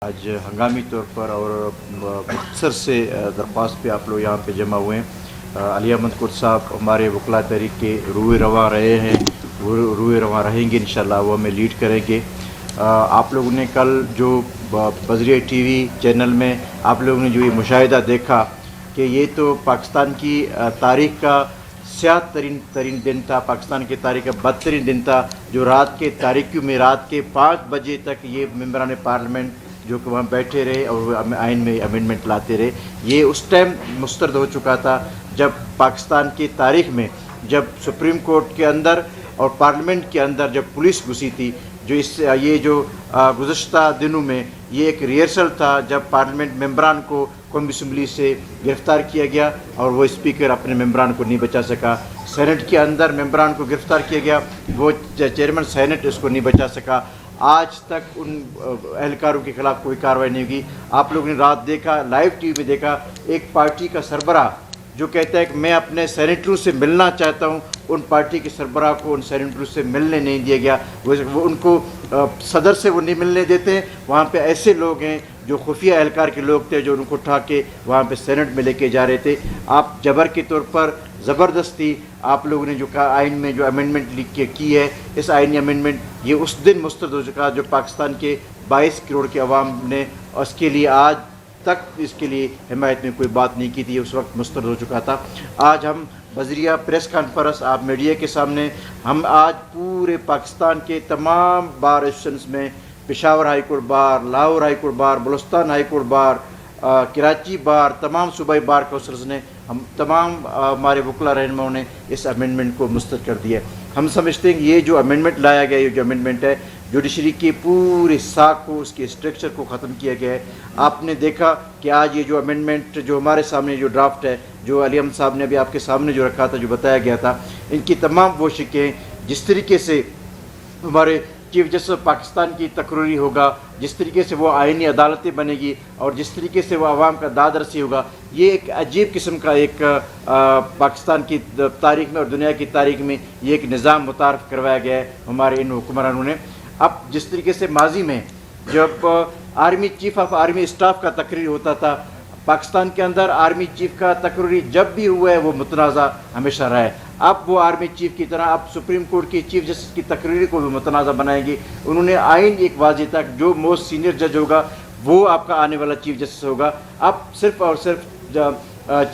आज हंगामी तौर पर और मुख्तसर से दरख्वास्त पे आप लोग यहाँ पे जमा हुए हैं। अली अहमद कुर्द साहब हमारे वकला तहरीक के रूए रवा रहे हैं, वो रूए रवा रहेंगे इंशाल्लाह, वो हमें लीड करेंगे। आप लोगों ने कल जो बजरिया टीवी चैनल में आप लोगों ने जो ये मुशाहिदा देखा कि ये तो पाकिस्तान की तारीख़ का स्याह तरीन दिन था, पाकिस्तान की तारीख़ का बदतरीन दिन था, जो रात के तारीखियों में रात के 5 बजे तक ये मेंबरान पार्लियामेंट जो कि वहाँ बैठे रहे और वो आइन में अमेंडमेंट लाते रहे। ये उस टाइम मुस्तरद हो चुका था जब पाकिस्तान की तारीख़ में जब सुप्रीम कोर्ट के अंदर और पार्लियामेंट के अंदर जब पुलिस घुसी थी। जो ये जो गुज़श्ता दिनों में ये एक रिहर्सल था जब पार्लियामेंट मेंबरान को कौमी असम्बली से गिरफ़्तार किया गया और वो स्पीकर अपने मेंबरान को नहीं बचा सका। सेनेट के अंदर मेंबरान को गिरफ़्तार किया गया, वो चेयरमैन सेनेट उसको नहीं बचा सका। आज तक उन एहलकारों के ख़िलाफ़ कोई कार्रवाई नहीं होगी। आप लोगों ने रात देखा, लाइव टीवी में देखा, एक पार्टी का सरबराह जो कहता है कि मैं अपने सेनेटरों से मिलना चाहता हूं, उन पार्टी के सरबराह को उन सेनेटरों से मिलने नहीं दिया गया। वो उनको सदर से वो नहीं मिलने देते हैं। वहाँ पे ऐसे लोग हैं जो खुफिया एहलकार के लोग थे जो उनको उठा के वहाँ पे सेनेट में लेके जा रहे थे। आप जबर के तौर पर ज़बरदस्ती आप लोगों ने जो कहा आइन में जो अमेंडमेंट लिख के की है, इस आइनी अमेंडमेंट ये उस दिन मुस्तरद हो चुका जो पाकिस्तान के 22 करोड़ के अवाम ने उसके लिए आज तक इसके लिए हिमायत में कोई बात नहीं की थी, उस वक्त मुस्तरद हो चुका था। आज हम बजरिया प्रेस कॉन्फ्रेंस आप मीडिया के सामने हम आज पूरे पाकिस्तान के तमाम बार एसोसिएशंस में Peshawar high court bar, Lahore high court bar, Balochistan high court bar, Karachi बार, तमाम सूबाई बार काउंसिल्स ने हम तमाम हमारे वकला रहनुमाओं ने इस अमेंडमेंट को मुस्तरद कर दिया। हम समझते हैं ये जो अमेंडमेंट लाया गया, ये जो अमेंडमेंट है जुडिशरी के पूरे साख को, उसके स्ट्रक्चर को ख़त्म किया गया है। आपने देखा कि आज ये जो अमेंडमेंट जो हमारे सामने जो ड्राफ्ट है, जो अली अहमद साहब ने अभी आपके सामने जो रखा था, जो बताया गया था, इनकी तमाम वो शिकें जिस तरीके से हमारे चीफ जस्टिस पाकिस्तान की तकरीरी होगा, जिस तरीके से वो आइनी अदालतें बनेगी और जिस तरीके से वो आवाम का दाद रसी होगा, ये एक अजीब किस्म का एक पाकिस्तान की तारीख़ में और दुनिया की तारीख़ में ये एक निज़ाम मुतारफ़ करवाया गया है हमारे इन हुक्मरानों ने। अब जिस तरीके से माजी में जब army chief of army staff का तकरीर होता था, पाकिस्तान के अंदर आर्मी चीफ का तकरीर जब भी हुआ है वो मुतनाज़ा हमेशा रहा है। अब वो आर्मी चीफ की तरह अब सुप्रीम कोर्ट की चीफ जस्टिस की तकरीर को भी मुतनाज़ा बनाएंगे। उन्होंने आइन एक वाज़े तक जो मोस्ट सीनियर जज होगा वो आपका आने वाला चीफ जस्टिस होगा। अब सिर्फ और सिर्फ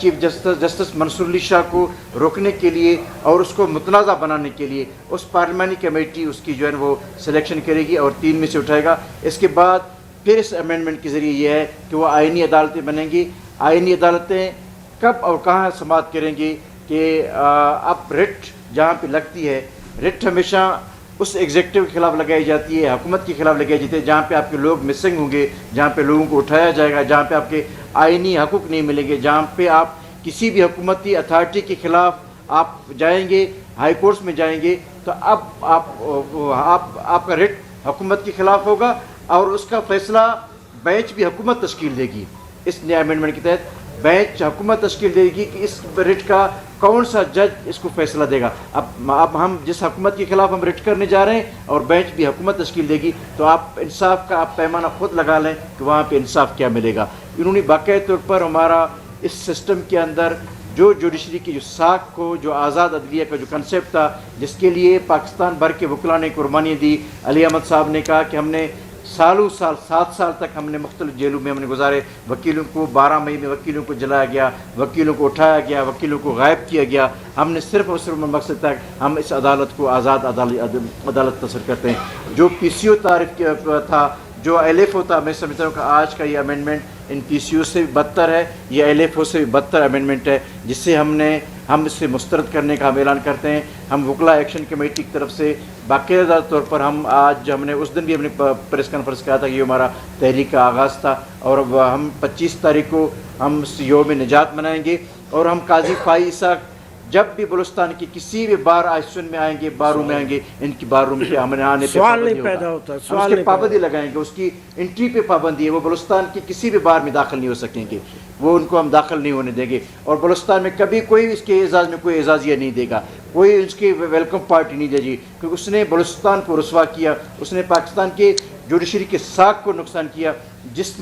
चीफ जस्टिस मंसूर अली शाह को रोकने के लिए और उसको मुतनाज़ा बनाने के लिए उस पार्लियामानी कमेटी उसकी जो है वो सिलेक्शन करेगी और 3 में से उठाएगा। इसके बाद फिर इस अमेंडमेंट के ज़रिए ये है कि वो आइनी अदालतें बनेंगी। आइनी अदालतें कब और कहाँ समाअत करेंगी कि अब रिट जहाँ पे लगती है, रिट हमेशा उस एग्जेक्टिव के खिलाफ लगाई जाती है, हुकूमत के खिलाफ लगाई जाती है, जहाँ पे आपके लोग मिसिंग होंगे, जहाँ पे लोगों को उठाया जाएगा, जहाँ पे आपके आइनी हकूक़ नहीं मिलेंगे, जहाँ पे आप किसी भी हुकूमती अथॉरिटी के खिलाफ आप जाएंगे, हाई कोर्ट्स में जाएंगे, तो अब आपका रिट हुकूमत के खिलाफ होगा और उसका फैसला बेंच भी हुकूमत तश्कील देगी। इस नए अमेंडमेंट के तहत बेंच हुकूमत तश्कील देगी कि इस रिट का कौन सा जज इसको फैसला देगा। अब हम जिस हुकूमत के खिलाफ हम रिट करने जा रहे हैं और बेंच भी हुकूमत तश्कील देगी, तो आप इंसाफ का आप पैमाना खुद लगा लें कि वहाँ पे इंसाफ क्या मिलेगा। इन्होंने बाकायदा तौर पर हमारा इस सिस्टम के अंदर जो जुडिशरी की जो साख को, जो आज़ाद अदलिया का जो कंसेप्ट था, जिसके लिए पाकिस्तान भर के वकला ने कुर्बानियाँ दी। अली अहमद साहब ने कहा कि हमने सालों साल 7 साल तक हमने मुख्तलिफ जेलों में हमने गुजारे, वकीलों को 12 मई में वकीलों को जलाया गया, वकीलों को उठाया गया, वकीलों को गायब किया गया। हमने सिर्फ और सिर्फ मकसद तक हम इस अदालत को आज़ाद अदालत तस्वर करते हैं। जो PCO तारीफ था, जो LFO होता, मैं समझता हूँ कि आज का ये अमेंडमेंट इन PCO से भी बदतर है, ये LFO से भी बदतर अमेंडमेंट है, जिससे हम इसे मुस्तरद करने का हम ऐलान करते हैं। हम वकला एक्शन कमेटी की तरफ से बाकायदा तौर पर हम आज हमने उस दिन भी हमने प्रेस कॉन्फ्रेंस किया था कि ये हमारा तहरीक का आगाज़ था और हम 25 तारीख को हम यौम निजात मनाएंगे और हम काजी फ़ाइसा जब भी बलूचिस्तान की किसी भी बार आइसोन में आएंगे, बारूम में आएंगे, इनकी बारूम पे हमने आने पे सवाल नहीं पैदा होता, सवाल उसके पाबंदी लगाएंगे, उसकी एंट्री पे पाबंदी है। वो बलूचिस्तान की किसी भी बार में दाखिल नहीं हो सकेंगे, वो उनको हम दाखिल नहीं होने देंगे और बलूचिस्तान में कभी कोई इसके एजाज़ में कोई एजाज़िया नहीं देगा, कोई उसकी वेलकम पार्टी नहीं देगी, क्योंकि उसने बलूचिस्तान को रुसवा किया, उसने पाकिस्तान के जुडिशरी के साख को नुकसान किया। جس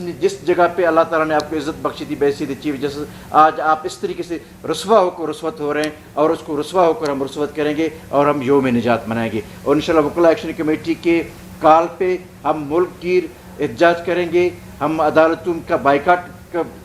جگہ پہ اللہ تعالیٰ نے آپ کو عزت بخشی تھی بحیثیت چیف جسٹس، آج آپ اس طریقے سے رسوا ہو کر رشوت ہو رہے ہیں، اور اس کو رسوا ہو کر ہم رشوت کریں گے اور ہم یوم نجات منائیں گے، اور انشاءاللہ وکلاء ایکشن کمیٹی کے کال پہ ہم ملک گیر احتجاج کریں گے، ہم عدالتوں کا بائیکاٹ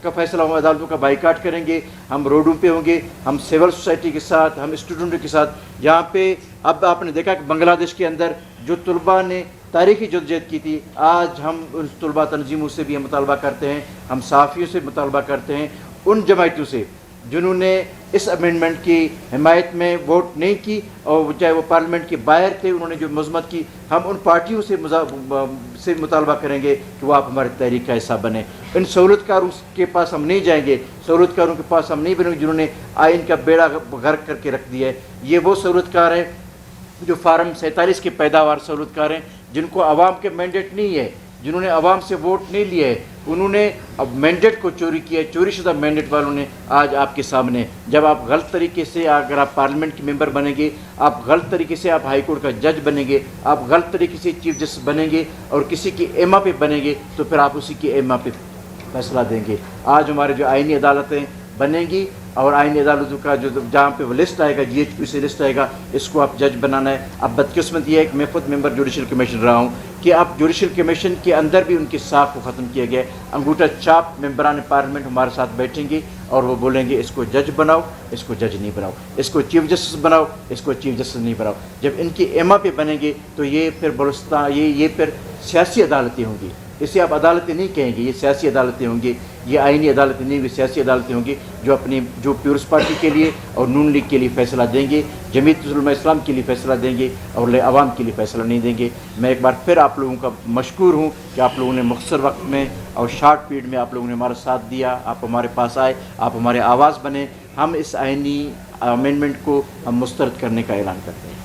کا فیصلہ ہم عدالتوں کا بائیکاٹ کریں گے، ہم روڈوں پہ ہوں گے، ہم سول سوسائٹی کے ساتھ، ہم اسٹوڈنٹوں کے ساتھ. یہاں پہ اب آپ نے دیکھا کہ بنگلہ دیش کے اندر جو طلباء نے تاریخی جدوجہد کی تھی، آج ہم ان طلباء تنظیموں سے بھی ہم مطالبہ کرتے ہیں، ہم صحافیوں سے مطالبہ کرتے ہیں، ان جماعتوں سے جنہوں نے اس امینڈمنٹ کی حمایت میں ووٹ نہیں کی، اور چاہے وہ پارلیمنٹ کے باہر تھے انہوں نے جو مذمت کی، ہم ان پارٹیوں سے مطالبہ کریں گے کہ وہ آپ ہمارے تحریک کا حصہ بنیں. ان سہولت کاروں کے پاس ہم نہیں جائیں گے، سہولت کاروں کے پاس ہم نہیں بنیں گے جنہوں نے آئین کا بیڑا غرق کر کے رکھ دیا ہے. یہ وہ سہولت کار ہیں جو فارم 47 کے پیداوار سہولت کار ہیں، جن کو عوام کے مینڈیٹ نہیں ہے، جنہوں نے عوام سے ووٹ نہیں لیے ہے، انہوں نے اب مینڈیٹ کو چوری کیا ہے. چوری شدہ مینڈیٹ والوں نے آج آپ کے سامنے، جب آپ غلط طریقے سے اگر آپ پارلیمنٹ کے ممبر بنیں گے، آپ غلط طریقے سے آپ ہائی کورٹ کا جج بنیں گے، آپ غلط طریقے سے چیف جسٹس بنیں گے اور کسی کی ایما پہ بنیں گے، تو پھر آپ اسی کی ایما پہ فیصلہ دیں گے. آج ہمارے جو آئینی عدالتیں بنیں گی، اور آئینی عدالتوں کا جو جہاں پہ وہ لسٹ آئے گا، GHQ سے لسٹ آئے گا، اس کو آپ جج بنانا ہے. اب بدقسمت یہ ہے کہ میں خود ممبر جوڈیشل کمیشن رہا ہوں کہ اب جوڈیشل کمیشن کے اندر بھی ان کی ساکھ کو ختم کیا گیا ہے. انگوٹھا چاپ ممبران پارلیمنٹ ہمارے ساتھ بیٹھیں گے اور وہ بولیں گے اس کو جج بناؤ، اس کو جج نہیں بناؤ، اس کو چیف جسٹس بناؤ، اس کو چیف جسٹس نہیں بناؤ. جب ان کی ایما پہ بنیں گے تو یہ پھر بلوچستان یہ پھر سیاسی عدالتیں ہوں گی. اسے آپ عدالتیں نہیں کہیں گے، یہ سیاسی عدالتیں ہوں گی. یہ آئینی عدالتیں نہیں ہوئی، سیاسی عدالتیں ہوں گی جو پیپلز پارٹی کے لیے اور نون لیگ کے لیے فیصلہ دیں گے، جمعیت علماء اسلام کے لیے فیصلہ دیں گے، اور عوام کے لیے فیصلہ نہیں دیں گے. میں ایک بار پھر آپ لوگوں کا مشکور ہوں کہ آپ لوگوں نے مختصر وقت میں اور شارٹ پیریڈ میں آپ لوگوں نے ہمارا ساتھ دیا، آپ ہمارے پاس آئے، آپ ہمارے آواز بنے. ہم اس آئینی امینڈمنٹ کو ہم مسترد کرنے کا اعلان کرتے ہیں.